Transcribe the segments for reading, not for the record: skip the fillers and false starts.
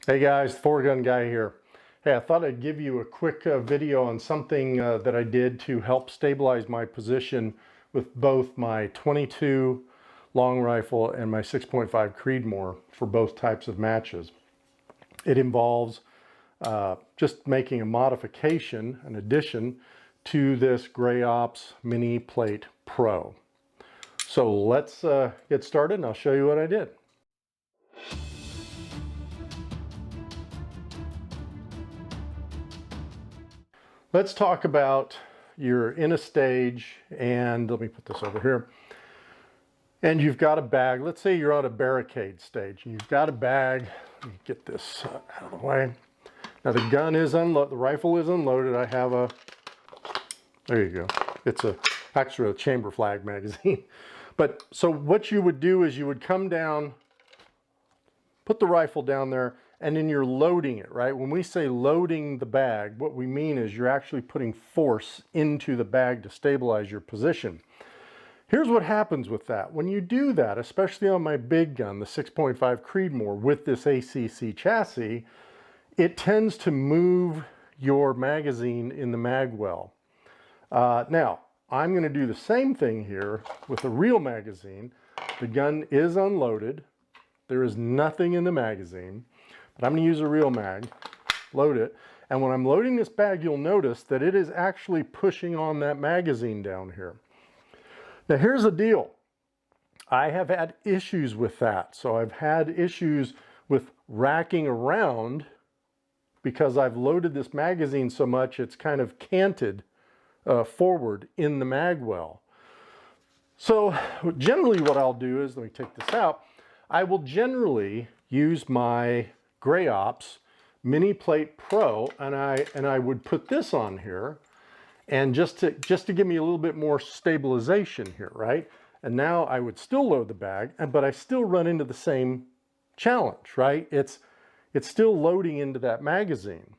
Hey guys, the 4Gun Guy here. Hey, I thought I'd give you a quick video on something that I did to help stabilize my position with both my 22 long rifle and my 6.5 Creedmoor for both types of matches. It involves just making a modification, an addition to this GrayOps Mini Plate Pro. So let's get started and I'll show you what I did. Let's talk about you're in a stage, and let me put this over here, and you've got a bag. Let's say you're on a Barricade stage and you've got a bag. Let me get this out of the way. Now the gun is unloaded, the rifle is unloaded. I have a, there you go. It's actually a chamber flag magazine. But so what you would do is you would come down, put the rifle down there, and then you're loading it, right? When we say loading the bag, what we mean is you're actually putting force into the bag to stabilize your position. Here's what happens with that. When you do that, especially on my big gun, the 6.5 Creedmoor with this ACC chassis, it tends to move your magazine in the mag well. Now, I'm gonna do the same thing here with a real magazine. The gun is unloaded. There is nothing in the magazine. But I'm going to use a real mag, load it, and when I'm loading this bag, you'll notice that it is actually pushing on that magazine down here. Now here's the deal. I have had issues with that. So I've had issues with racking around because I've loaded this magazine so much it's kind of canted forward in the mag well. So generally what I'll do is, let me take this out, I will generally use my GrayOps Mini Plate Pro, and I would put this on here, and just to give me a little bit more stabilization here, right? And now I would still load the bag, but I still run into the same challenge, right? It's still loading into that magazine.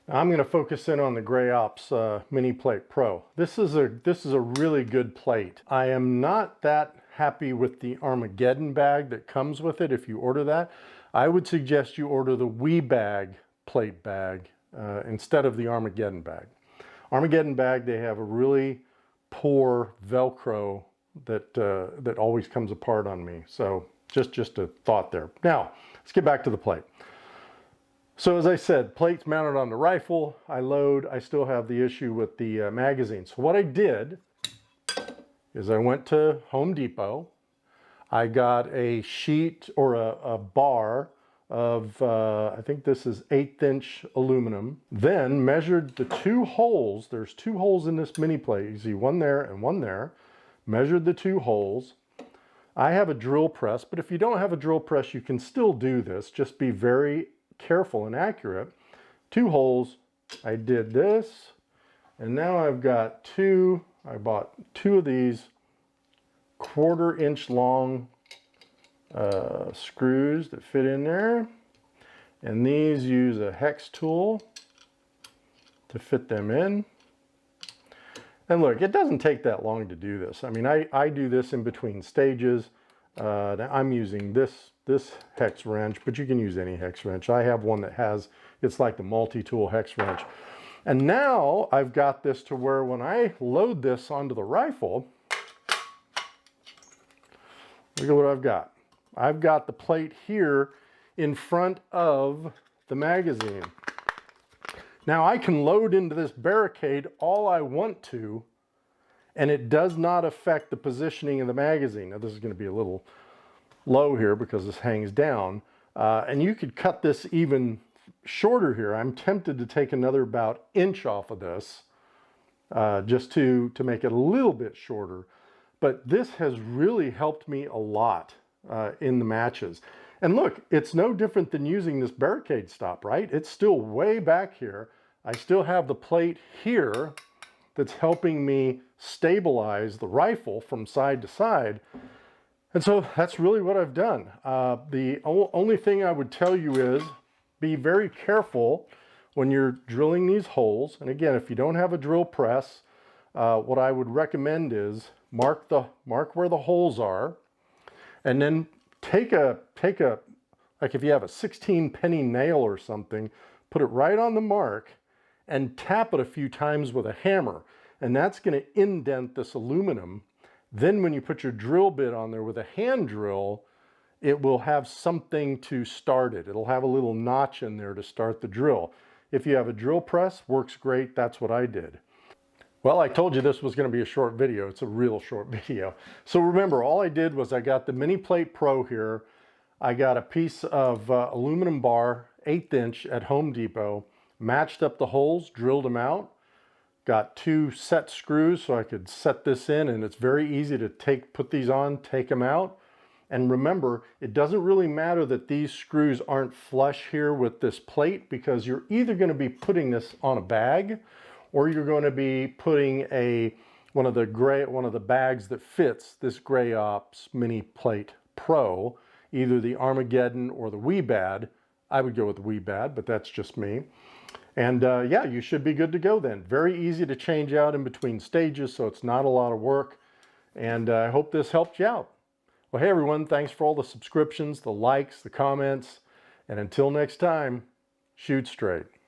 Now I'm going to focus in on the GrayOps Mini Plate Pro. This is a really good plate. I am not that happy with the Armageddon bag that comes with it. If you order that, I would suggest you order the WeBag plate bag instead of the Armageddon bag. Armageddon bag, they have a really poor Velcro that always comes apart on me. So just a thought there. Now, let's get back to the plate. So as I said, plate's mounted on the rifle. I load, I still have the issue with the magazine. So what I did is I went to Home Depot. I got a sheet or a bar of, I think this is 1/8 inch aluminum, then measured the two holes. There's two holes in this mini plate. You see one there and one there. Measured the two holes. I have a drill press, but if you don't have a drill press, you can still do this. Just be very careful and accurate. Two holes, I did this, and now I've got I bought two of these 1/4 inch long screws that fit in there, and these use a hex tool to fit them in. And look, it doesn't take that long to do this. I mean, I do this in between stages. I'm using this hex wrench, but you can use any hex wrench. I have one that has, it's like the multi-tool hex wrench. And now I've got this to where when I load this onto the rifle, look at what I've got. I've got the plate here in front of the magazine. Now I can load into this Barricade all I want to, and it does not affect the positioning of the magazine. Now this is going to be a little low here because this hangs down. And you could cut this even shorter here. I'm tempted to take another about inch off of this just to make it a little bit shorter. But this has really helped me a lot in the matches. And look, it's no different than using this Barricade stop, right? It's still way back here. I still have the plate here that's helping me stabilize the rifle from side to side. And so that's really what I've done. The only thing I would tell you is be very careful when you're drilling these holes. And again, if you don't have a drill press, what I would recommend is mark where the holes are, and then take a like if you have a 16 penny nail or something, put it right on the mark and tap it a few times with a hammer. And that's going to indent this aluminum. Then when you put your drill bit on there with a hand drill, it will have something to start it. It'll have a little notch in there to start the drill. If you have a drill press, works great. That's what I did. Well, I told you this was going to be a short video. It's a real short video. So remember, all I did was I got the Mini Plate Pro here. I got a piece of aluminum bar, 1/8 inch at Home Depot, matched up the holes, drilled them out, got 2 set screws so I could set this in, and it's very easy to put these on, take them out. And remember, it doesn't really matter that these screws aren't flush here with this plate, because you're either going to be putting this on a bag, or you're going to be putting one of the bags that fits this GrayOps Mini Plate Pro, either the Armageddon or the Weebad. I would go with the Weebad, but that's just me. And yeah, you should be good to go then. Very easy to change out in between stages, so it's not a lot of work. And I hope this helped you out. Well, hey everyone, thanks for all the subscriptions, the likes, the comments, and until next time, shoot straight.